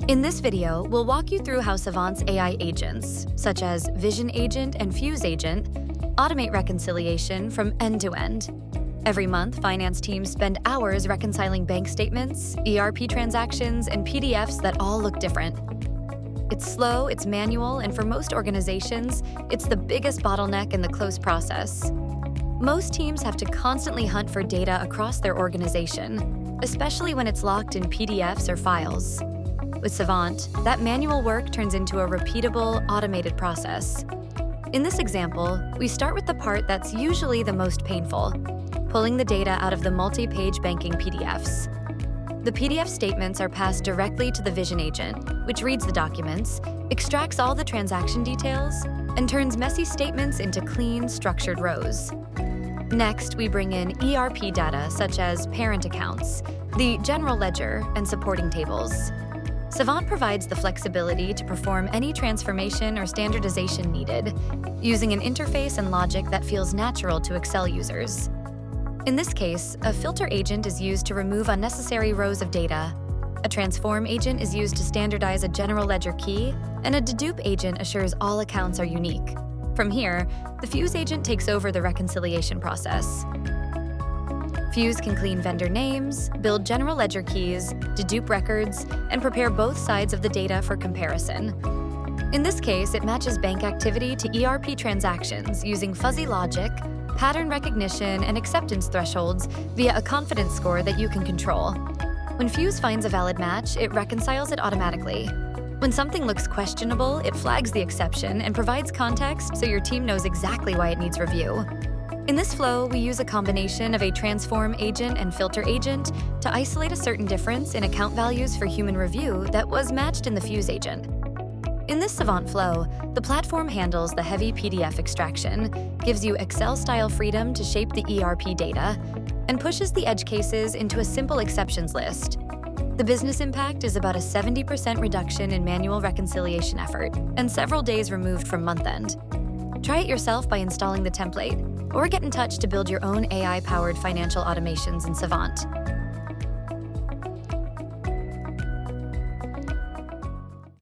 In this video, we'll walk you through how Savant's AI agents, such as Vision Agent and Fuse Agent, automate reconciliation from end to end. Every month, finance teams spend hours reconciling bank statements, ERP transactions, and PDFs that all look different. It's slow, it's manual, and for most organizations, it's the biggest bottleneck in the close process. Most teams have to constantly hunt for data across their organization, especially when it's locked in PDFs or files. With Savant, that manual work turns into a repeatable, automated process. In this example, we start with the part that's usually the most painful, pulling the data out of the multi-page banking PDFs. The PDF statements are passed directly to the Vision Agent, which reads the documents, extracts all the transaction details, and turns messy statements into clean, structured rows. Next, we bring in ERP data such as parent accounts, the general ledger, and supporting tables. Savant provides the flexibility to perform any transformation or standardization needed, using an interface and logic that feels natural to Excel users. In this case, a filter agent is used to remove unnecessary rows of data, a transform agent is used to standardize a general ledger key, and a dedupe agent assures all accounts are unique. From here, the Fuse agent takes over the reconciliation process. Fuse can clean vendor names, build general ledger keys, dedupe records, and prepare both sides of the data for comparison. In this case, it matches bank activity to ERP transactions using fuzzy logic, pattern recognition, and acceptance thresholds via a confidence score that you can control. When Fuse finds a valid match, it reconciles it automatically. When something looks questionable, it flags the exception and provides context so your team knows exactly why it needs review. In this flow, we use a combination of a transform agent and filter agent to isolate a certain difference in account values for human review that was matched in the Fuse agent. In this Savant flow, the platform handles the heavy PDF extraction, gives you Excel-style freedom to shape the ERP data, and pushes the edge cases into a simple exceptions list. The business impact is about a 70% reduction in manual reconciliation effort and several days removed from month-end. Try it yourself by installing the template, or get in touch to build your own AI-powered financial automations in Savant.